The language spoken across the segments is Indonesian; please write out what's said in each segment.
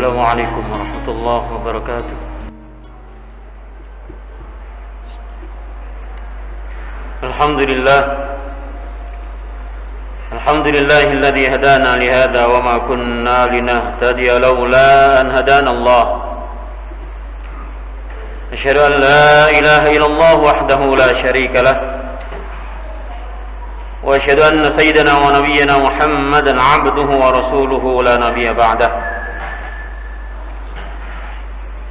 Assalamualaikum warahmatullahi wabarakatuh. Alhamdulillahilladzi hadana li hadza wa ma kunna linahtadiya laula an hadana Allah. Asyhadu an la ilaha illallah wahdahu la syarika lah. Wa asyhadu anna sayyidana wa nabiyyana Muhammadan 'abduhu wa rasuluhu la nabiyya ba'dah.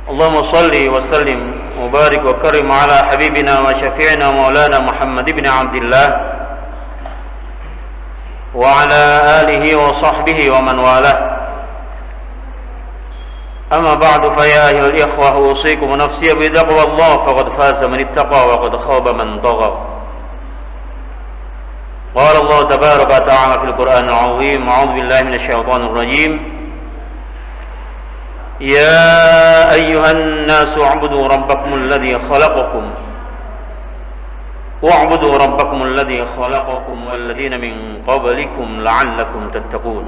Allahumma salli wa sallim wa barik wa karim ala habibina wa syafi'ina maulana Muhammad ibn Abdillah wa ala alihi wa sahbihi wa man walah. Amma ba'du, fa ya ayyuhal ikhwah usikum wa nafsi bi taqwallah faqad faza man ittaqa wa qad khaba man tagha. Qala Allah tabaraka wa ta'ala fil Qur'anil 'azim, a'udzu billahi minasy syaithanir rajim. Ya ayyuhan nasu u'budu rabbakumul ladzi khalaqakum wa'budu rabbakumul ladzi khalaqakum wal ladzina min qablikum la'allakum tattaqun.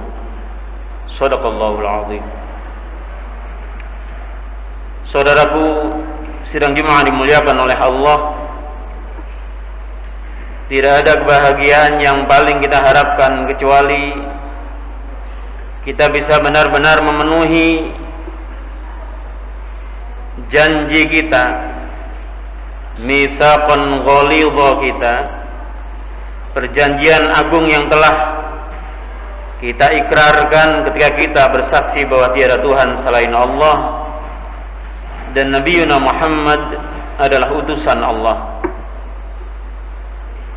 Shadaqallahul 'azim. Saudaraku sidang jemaah dimuliakan oleh Allah, tidak ada kebahagiaan yang paling kita harapkan kecuali kita bisa benar-benar memenuhi janji kita, mitsaqan ghalidha kita, perjanjian agung yang telah kita ikrarkan ketika kita bersaksi bahwa tiada Tuhan selain Allah dan Nabiuna Muhammad adalah utusan Allah.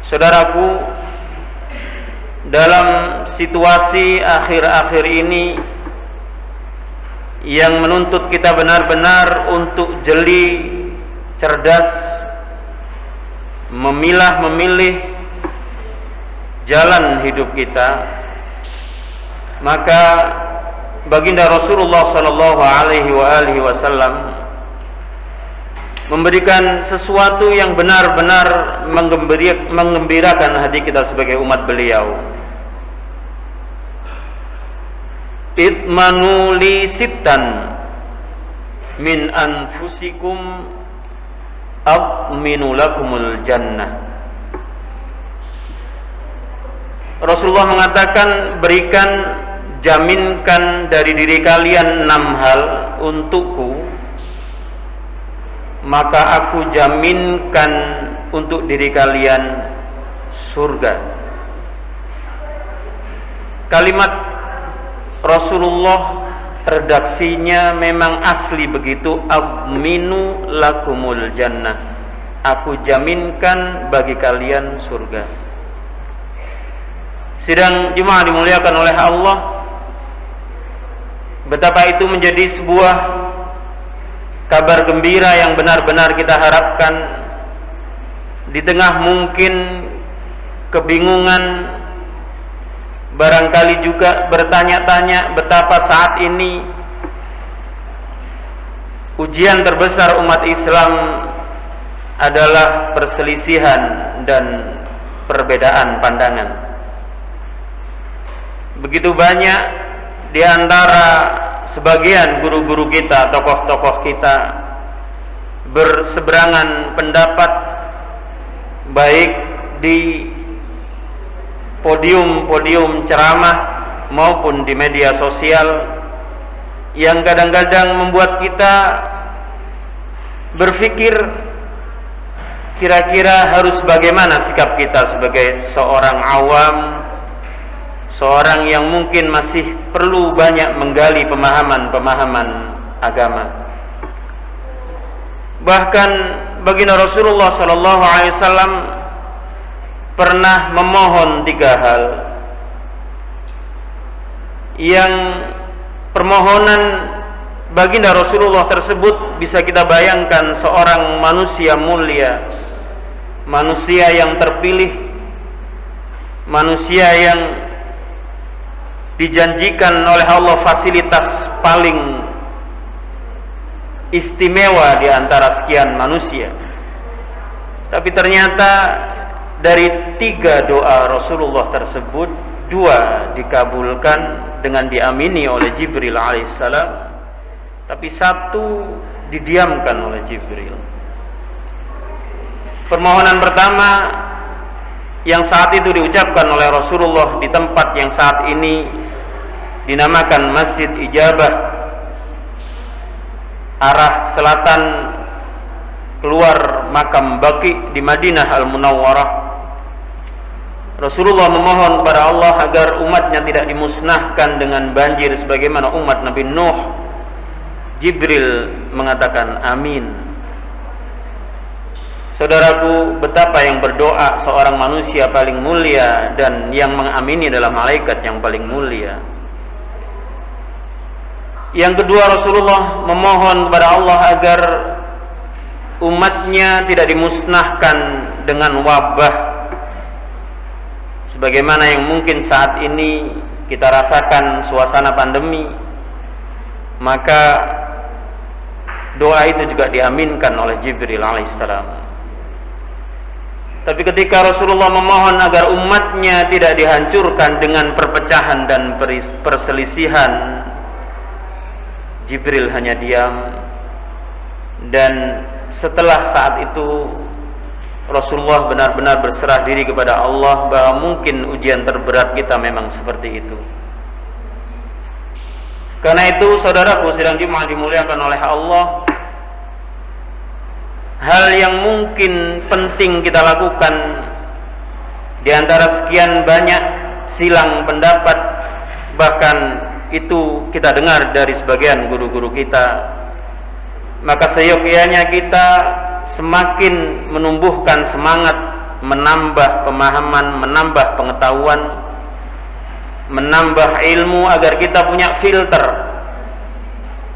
Saudaraku, dalam situasi akhir-akhir ini yang menuntut kita benar-benar untuk jeli, cerdas, memilih jalan hidup kita, maka baginda Rasulullah sallallahu alaihi wasallam memberikan sesuatu yang benar-benar menggembirakan hati kita sebagai umat beliau. Itmanu li sittan min anfusikum aminu lakumul jannah. Rasulullah mengatakan, berikan, jaminkan dari diri kalian 6 hal untukku, maka aku jaminkan untuk diri kalian surga. Kalimat Rasulullah redaksinya memang asli begitu, aminu lakumul jannah, aku jaminkan bagi kalian surga. Sidang jemaah dimuliakan oleh Allah, betapa itu menjadi sebuah kabar gembira yang benar-benar kita harapkan di tengah mungkin kebingungan, barangkali juga bertanya-tanya betapa saat ini ujian terbesar umat Islam adalah perselisihan dan perbedaan pandangan. Begitu banyak di antara sebagian guru-guru kita, tokoh-tokoh kita berseberangan pendapat, baik di podium-podium ceramah maupun di media sosial, yang kadang-kadang membuat kita berpikir kira-kira harus bagaimana sikap kita sebagai seorang awam, seorang yang mungkin masih perlu banyak menggali pemahaman-pemahaman agama. Bahkan baginda Rasulullah sallallahu alaihi wasallam pernah memohon 3 hal yang permohonan baginda Rasulullah tersebut bisa kita bayangkan seorang manusia mulia, manusia yang terpilih, manusia yang dijanjikan oleh Allah fasilitas paling istimewa di antara sekian manusia. Tapi ternyata dari 3 doa Rasulullah tersebut, 2 dikabulkan dengan diamini oleh Jibril alaihissalam, tapi satu didiamkan oleh Jibril. Permohonan pertama yang saat itu diucapkan oleh Rasulullah di tempat yang saat ini dinamakan Masjid Ijabah, arah selatan keluar makam Baqi di Madinah Al-Munawwarah. Rasulullah memohon kepada Allah agar umatnya tidak dimusnahkan dengan banjir sebagaimana umat Nabi Nuh. Jibril mengatakan amin. Saudaraku, betapa yang berdoa seorang manusia paling mulia dan yang mengamini adalah malaikat yang paling mulia. Yang kedua, Rasulullah memohon kepada Allah agar umatnya tidak dimusnahkan dengan wabah sebagaimana yang mungkin saat ini kita rasakan suasana pandemi. Maka doa itu juga diaminkan oleh Jibril alaihissalam. Tapi ketika Rasulullah memohon agar umatnya tidak dihancurkan dengan perpecahan dan perselisihan, Jibril hanya diam. Dan setelah saat itu Rasulullah benar-benar berserah diri kepada Allah bahwa mungkin ujian terberat kita memang seperti itu. Karena itu saudaraku sidang Jumat dimuliakan oleh Allah, hal yang mungkin penting kita lakukan di antara sekian banyak silang pendapat, bahkan itu kita dengar dari sebagian guru-guru kita, maka seyogyanya kita semakin menumbuhkan semangat, menambah pemahaman, menambah pengetahuan, menambah ilmu agar kita punya filter,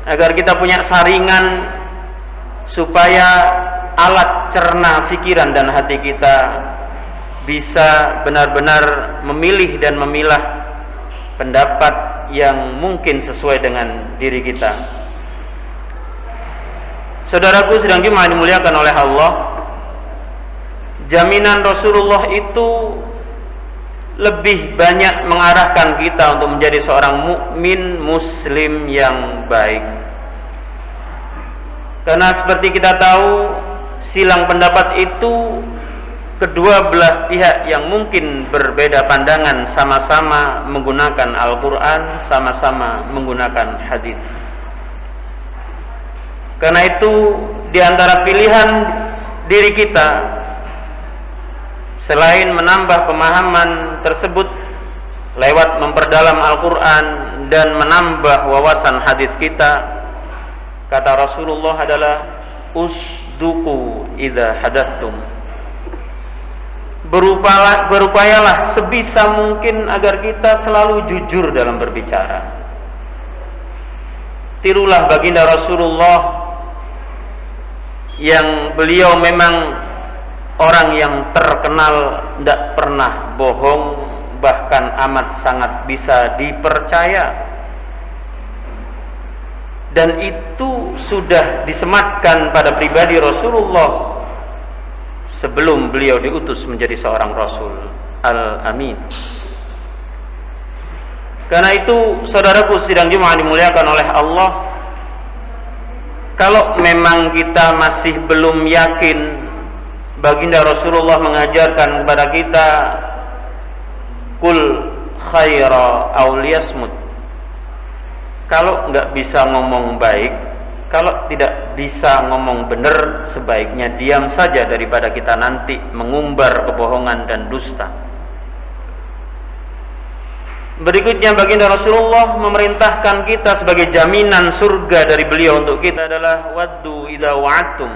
agar kita punya saringan, supaya alat cerna pikiran dan hati kita bisa benar-benar memilih dan memilah pendapat yang mungkin sesuai dengan diri kita. Saudaraku sedang dimuliakan oleh Allah, jaminan Rasulullah itu lebih banyak mengarahkan kita untuk menjadi seorang mukmin muslim yang baik. Karena seperti kita tahu, silang pendapat itu kedua belah pihak yang mungkin berbeda pandangan sama-sama menggunakan Al-Quran, sama-sama menggunakan hadis. Karena itu di antara pilihan diri kita, selain menambah pemahaman tersebut lewat memperdalam Al-Quran dan menambah wawasan hadis kita, kata Rasulullah adalah usduku idza hadatstum. Berupayalah sebisa mungkin agar kita selalu jujur dalam berbicara. Tirulah baginda Rasulullah yang beliau memang orang yang terkenal tidak pernah bohong, bahkan amat sangat bisa dipercaya. Dan itu sudah disematkan pada pribadi Rasulullah sebelum beliau diutus menjadi seorang Rasul Al-Amin. Karena itu saudaraku sidang Jumat dimuliakan oleh Allah, kalau memang kita masih belum yakin baginda Rasulullah mengajarkan kepada kita kul khaira aw liyasmut, kalau nggak bisa ngomong baik, kalau tidak bisa ngomong benar, sebaiknya diam saja daripada kita nanti mengumbar kebohongan dan dusta. Berikutnya baginda Rasulullah memerintahkan kita sebagai jaminan surga dari beliau untuk kita adalah waddu idza wa'adtum.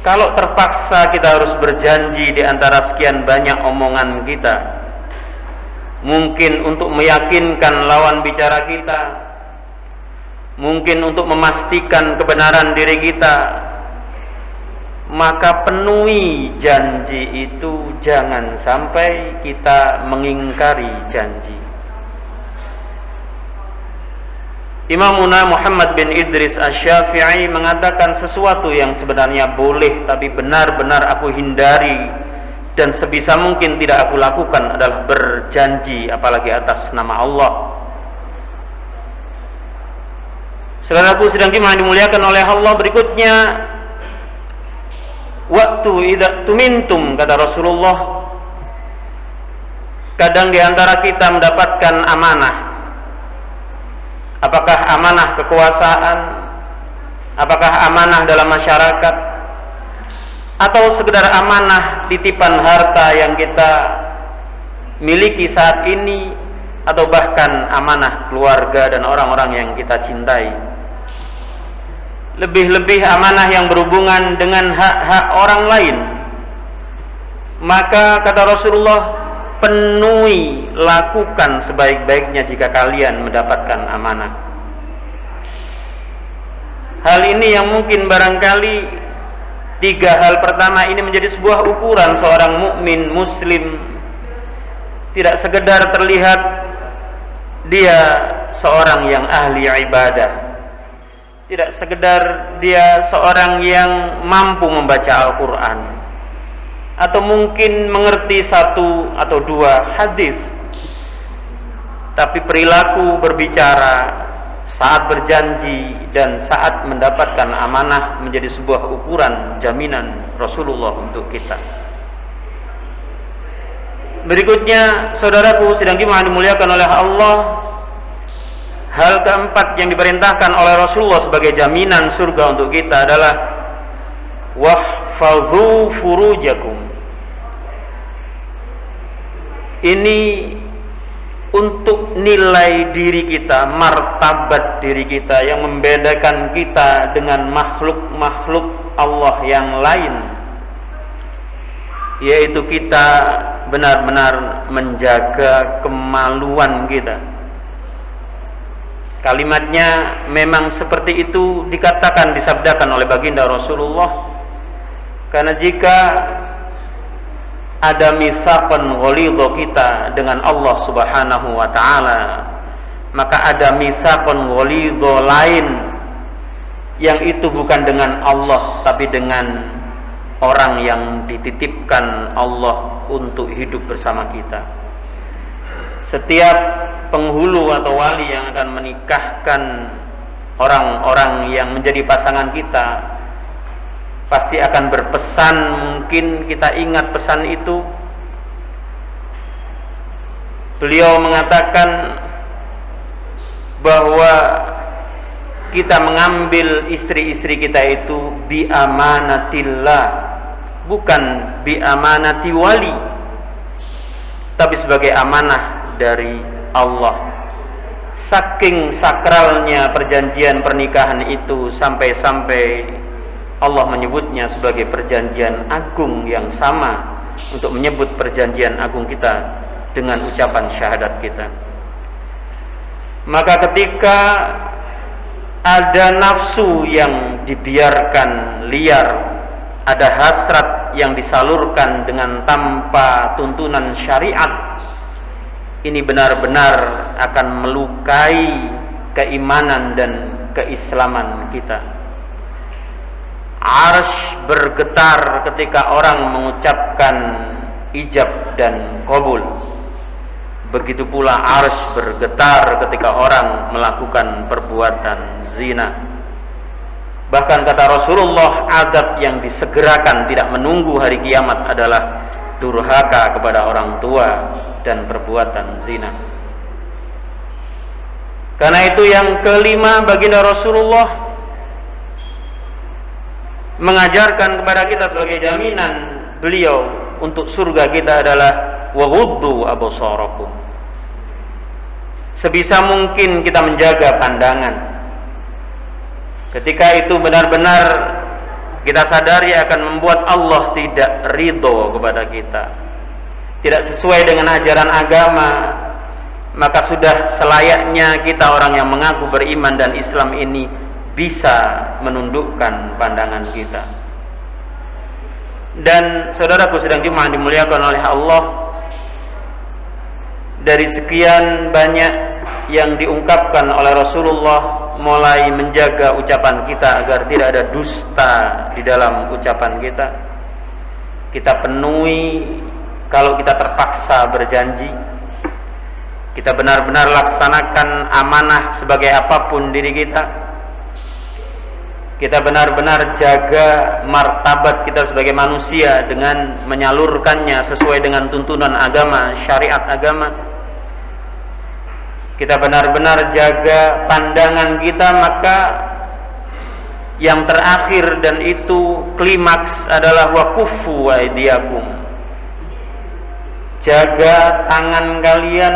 Kalau terpaksa kita harus berjanji di antara sekian banyak omongan kita, mungkin untuk meyakinkan lawan bicara kita, mungkin untuk memastikan kebenaran diri kita, maka penuhi janji itu, jangan sampai kita mengingkari janji. Imamuna Muhammad bin Idris Asy-Syafi'i mengatakan sesuatu yang sebenarnya boleh tapi benar-benar aku hindari dan sebisa mungkin tidak aku lakukan adalah berjanji, apalagi atas nama Allah. Saudaraku sedang dimuliakan oleh Allah, berikutnya waktu idza tumintum, kata Rasulullah, kadang di antara kita mendapatkan amanah. Apakah amanah kekuasaan, apakah amanah dalam masyarakat, atau sekedar amanah titipan harta yang kita miliki saat ini, atau bahkan amanah keluarga dan orang-orang yang kita cintai. Lebih-lebih amanah yang berhubungan dengan hak-hak orang lain. Maka kata Rasulullah, penuhi, lakukan sebaik-baiknya jika kalian mendapatkan amanah. Hal ini yang mungkin barangkali tiga hal pertama ini menjadi sebuah ukuran seorang mukmin muslim. Tidak sekedar terlihat dia seorang yang ahli ibadah, tidak sekedar dia seorang yang mampu membaca Al-Quran, atau mungkin mengerti satu atau dua hadis, tapi perilaku berbicara, saat berjanji dan saat mendapatkan amanah menjadi sebuah ukuran jaminan Rasulullah untuk kita. Berikutnya, saudaraku sedang dimuliakan oleh Allah, hal keempat yang diperintahkan oleh Rasulullah sebagai jaminan surga untuk kita adalah wahfadhu furujakum. Ini untuk nilai diri kita, martabat diri kita yang membedakan kita dengan makhluk-makhluk Allah yang lain, yaitu kita benar-benar menjaga kemaluan kita. Kalimatnya memang seperti itu dikatakan, disabdakan oleh baginda Rasulullah, karena jika ada mitsaqan ghalidha kita dengan Allah Subhanahu wa taala, maka ada mitsaqan ghalidha lain yang itu bukan dengan Allah tapi dengan orang yang dititipkan Allah untuk hidup bersama kita. Setiap penghulu atau wali yang akan menikahkan orang-orang yang menjadi pasangan kita pasti akan berpesan, mungkin kita ingat pesan itu. Beliau mengatakan bahwa kita mengambil istri-istri kita itu bi amanatillah, bukan bi amanati wali, tapi sebagai amanah dari Allah. Saking sakralnya perjanjian pernikahan itu, sampai-sampai Allah menyebutnya sebagai perjanjian agung yang sama untuk menyebut perjanjian agung kita dengan ucapan syahadat kita. Maka ketika ada nafsu yang dibiarkan liar, ada hasrat yang disalurkan dengan tanpa tuntunan syariat, ini benar-benar akan melukai keimanan dan keislaman kita. Arsy bergetar ketika orang mengucapkan ijab dan qabul. Begitu pula arsy bergetar ketika orang melakukan perbuatan zina. Bahkan kata Rasulullah, azab yang disegerakan tidak menunggu hari kiamat adalah durhaka kepada orang tua dan perbuatan zina. Karena itu yang kelima, baginda Rasulullah mengajarkan kepada kita sebagai jaminan beliau untuk surga kita adalah waghuddu absarakum. Sebisa mungkin kita menjaga pandangan. Ketika itu benar-benar kita sadari akan membuat Allah tidak ridho kepada kita, tidak sesuai dengan ajaran agama, maka sudah selayaknya kita orang yang mengaku beriman dan Islam ini bisa menundukkan pandangan kita. Dan saudaraku sedang dimuliakan oleh Allah, dari sekian banyak yang diungkapkan oleh Rasulullah, mulai menjaga ucapan kita agar tidak ada dusta di dalam ucapan kita. Kita penuhi kalau kita terpaksa berjanji. Kita benar-benar laksanakan amanah sebagai apapun diri kita. kita benar-benar jaga martabat kita sebagai manusia dengan menyalurkannya sesuai dengan tuntunan agama, syariat agama. Kita benar-benar jaga pandangan kita, maka yang terakhir dan itu klimaks adalah wakufu aydiyakum. Jaga tangan kalian,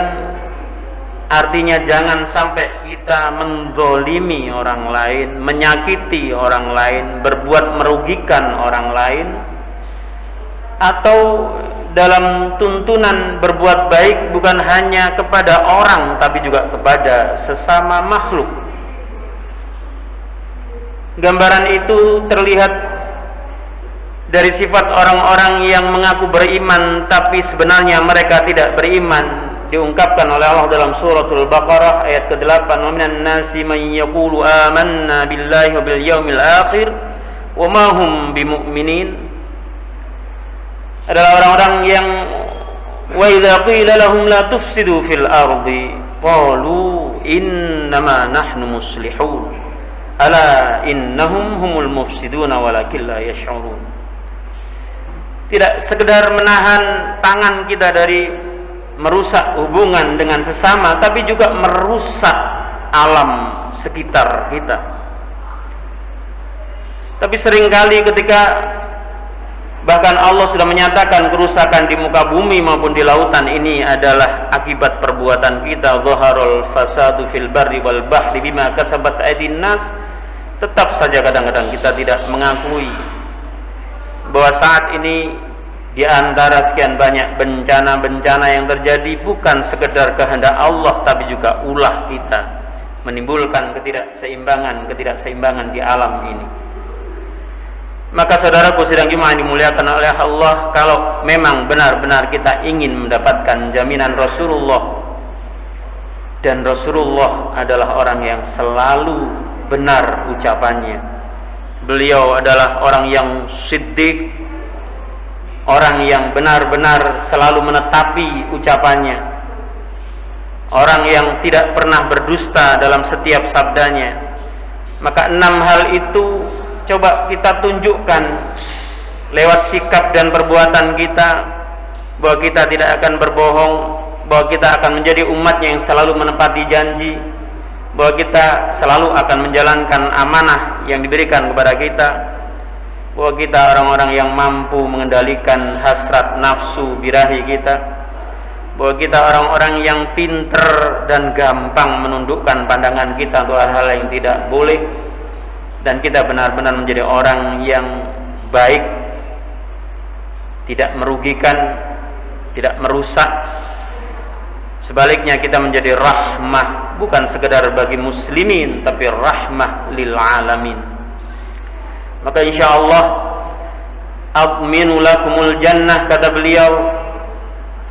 artinya jangan sampai kita menzolimi orang lain, menyakiti orang lain, berbuat merugikan orang lain, atau dalam tuntunan berbuat baik bukan hanya kepada orang tapi juga kepada sesama makhluk. Gambaran itu terlihat dari sifat orang-orang yang mengaku beriman tapi sebenarnya mereka tidak beriman. Diungkapkan oleh Allah dalam suratul Baqarah ayat ke-8, "Wa minan nasi man yaqulu amanna billahi wa bil yaumil akhir wa ma hum bimu'minin." Adalah orang-orang yang wa idza qila lahum la tufsidu fil ardi qalu innama nahnu muslihun ala innahum humul mufsiduna walakin la yash'urun. Tidak sekedar menahan tangan kita dari merusak hubungan dengan sesama, tapi juga merusak alam sekitar kita. Tapi seringkali ketika bahkan Allah sudah menyatakan kerusakan di muka bumi maupun di lautan ini adalah akibat perbuatan kita, zaharul fasadu fil barri wal bahri bima kasabat aydin nas, tetap saja kadang-kadang kita tidak mengakui bahwa saat ini di antara sekian banyak bencana-bencana yang terjadi bukan sekedar kehendak Allah tapi juga ulah kita menimbulkan ketidakseimbangan di alam ini. Maka saudaraku sidang Jumat dimuliakan oleh Allah, kalau memang benar-benar kita ingin mendapatkan jaminan Rasulullah, dan Rasulullah adalah orang yang selalu benar ucapannya. Beliau adalah orang yang siddiq, orang yang benar-benar selalu menetapi ucapannya, orang yang tidak pernah berdusta dalam setiap sabdanya. Maka 6 hal itu coba kita tunjukkan lewat sikap dan perbuatan kita, bahwa kita tidak akan berbohong, bahwa kita akan menjadi umatnya yang selalu menepati janji, bahwa kita selalu akan menjalankan amanah yang diberikan kepada kita, bahwa kita orang-orang yang mampu mengendalikan hasrat nafsu birahi kita, bahwa kita orang-orang yang pinter dan gampang menundukkan pandangan kita untuk hal-hal yang tidak boleh, dan kita benar-benar menjadi orang yang baik, tidak merugikan, tidak merusak. Sebaliknya kita menjadi rahmah, bukan sekedar bagi muslimin tapi rahmah lil alamin. Maka insyaallah adminu lakumul jannah, kata beliau,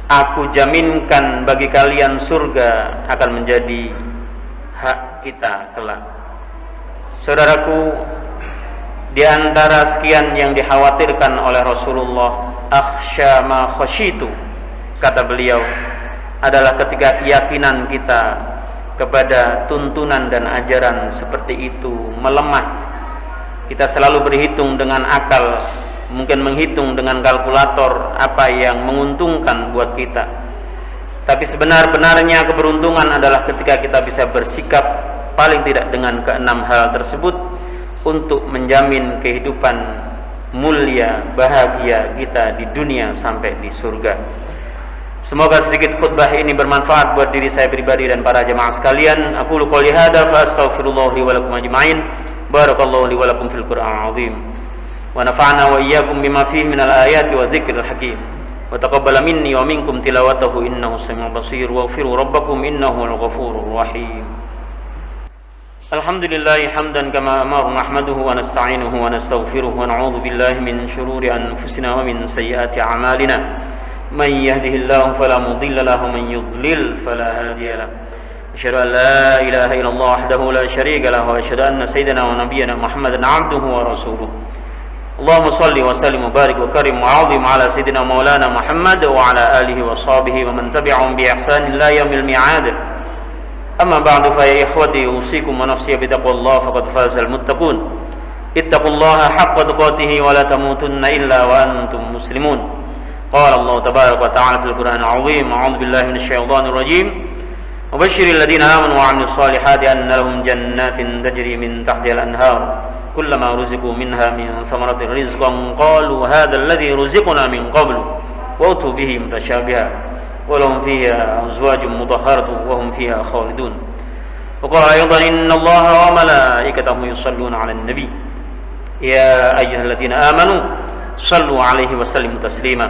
aku jaminkan bagi kalian surga akan menjadi hak kita kelak. Saudaraku, di antara sekian yang dikhawatirkan oleh Rasulullah, akhsha ma khashitu, kata beliau, adalah ketika keyakinan kita kepada tuntunan dan ajaran seperti itu melemah. Kita selalu berhitung dengan akal, mungkin menghitung dengan kalkulator apa yang menguntungkan buat kita. Tapi sebenar-benarnya keberuntungan adalah ketika kita bisa bersikap paling tidak dengan ke-6 hal tersebut untuk menjamin kehidupan mulia, bahagia kita di dunia sampai di surga. Semoga sedikit khutbah ini bermanfaat buat diri saya pribadi dan para jemaah sekalian. Aku qouli hadza fa astaghfirullah li wa lakum ajma'in. Barakallahu li wa lakum fil Qur'anil azim. Wa nafa'na wa iyyakum bima fihi minal ayati wa dzikril hakim. Wa taqabbala minni wa minkum tilawatahu innahu samii'un basir. Waghfiru rabbakum innahu al-ghafurur rahim. Alhamdulillahi hamdan kama amara nahmaduhu wa nasta'inuhu wa nastaghfiruhu wa na'udzu billahi min shururi anfusina wa min sayyiati a'malina. Man yahdihillahu fala mudilla lahu wa man yudlil fala hadiya lahu. Asyhadu an la ilaha illallah wahdahu la syarika lahu wa asyhadu anna sayyidana wa nabiyyana Muhammadan 'abduhu wa rasuluh. Allahumma shalli wa sallim wa barik wa karim wa 'azim ala sayyidina maulana Muhammad wa ala alihi wa sahbihi wa man tabi'ahum bi ihsan ila yaumil mi'ad. Amma ba'du fa ya ikhwati usikum wa nafsi bi taqwallah faqad fazal muttaqun. ittaqullaha haqqa tuqatih wa la tamutunna illa wa antum muslimun. Qala Allah tabaraka wa ta'ala fil Qur'anil 'azim, a'udzu billahi minasy syaithanir rajim. Wabashshiril ladzina amanu wa 'amilus solihati anna lahum jannatin tajri min tahtiha al-anhar kullama ruziqu minha min thamaratir rizqan qalu hadzal ladzi ruziqna min qablu wa utu bihi mutasyabiha wa lahum fiha azwajun mutahharatun wa hum fiha khalidun. Wa qala aydan innallaha wa malaikatahu yusalluna 'alan nabi ya ayyuhalladzina amanu sallu 'alaihi wa sallimu taslima.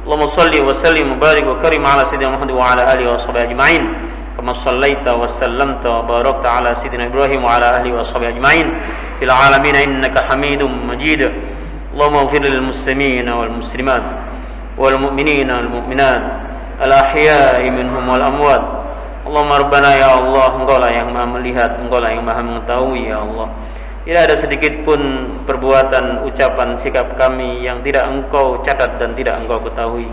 Allahumma salli wa sallim wa barik wa karim 'ala sayyidina Muhammad wa 'ala alihi wa sahbihi ajma'in kama sallaita wa sallamta wa barakta 'ala sayyidina Ibrahim wa 'ala alihi wa sahbihi ajma'in fil 'alamin innaka Hamidum Majid. Allahumma ighfir lil muslimin wal muslimat wal mu'minin wal mu'minat al ahya'i minhum wal amwat. Allahumma rabbana ya Allah, Engkau lah yang Maha melihat, Engkau lah yang Maha mengetahui ya Allah. Tidak ada sedikit pun perbuatan, ucapan, sikap kami yang tidak Engkau catat dan tidak Engkau ketahui.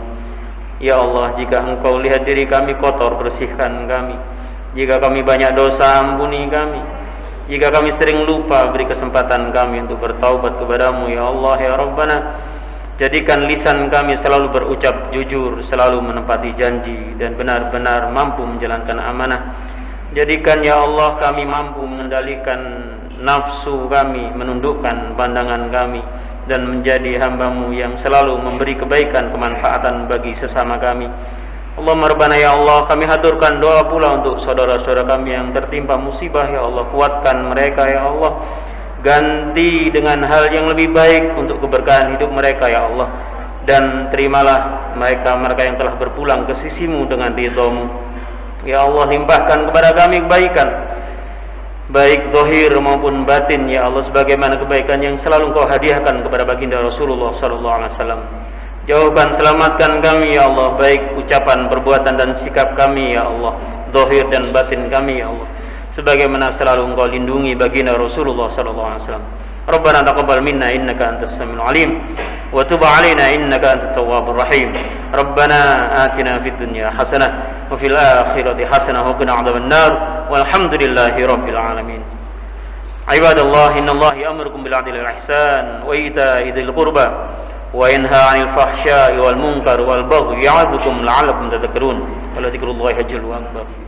Ya Allah, jika Engkau lihat diri kami kotor, bersihkan kami. Jika kami banyak dosa, ampuni kami. Jika kami sering lupa, beri kesempatan kami untuk bertaubat kepadamu ya Allah ya Rabbana. Jadikan lisan kami selalu berucap jujur, selalu menepati janji dan benar-benar mampu menjalankan amanah. Jadikan ya Allah kami mampu mengendalikan nafsu kami, menundukkan pandangan kami dan menjadi hamba-Mu yang selalu memberi kebaikan, kemanfaatan bagi sesama kami. Allahumma rabbana ya Allah, kami haturkan doa pula untuk saudara-saudara kami yang tertimpa musibah ya Allah. Kuatkan mereka ya Allah, ganti dengan hal yang lebih baik untuk keberkahan hidup mereka ya Allah. Dan terimalah mereka yang telah berpulang ke sisi-Mu dengan ridha-Mu ya Allah. Limpahkan kepada kami kebaikan baik zahir maupun batin ya Allah, sebagaimana kebaikan yang selalu Engkau hadiahkan kepada baginda Rasulullah sallallahu alaihi wasallam. Jauhkan, selamatkan kami ya Allah, baik ucapan, perbuatan dan sikap kami ya Allah, zahir dan batin kami ya Allah, sebagaimana selalu Engkau lindungi baginda Rasulullah sallallahu alaihi wasallam. Rabbana taqabbal minna innaka antas samiul alim wa tub alaina innaka antat tawwabur rahim. Rabbana atina fid dunya hasanah wa fil akhirati hasanah wa qina adzaban nar. Walhamdulillahi rabbil alamin. Ibadallah, innallaha ya'murukum bil 'adli wal ihsan wa ita'i dzil qurba wa yanha 'anil fahsya'i wal munkar wal baghi ya'idzukum la'allakum tadhakkarun. Wa la dzikrullahi akbar.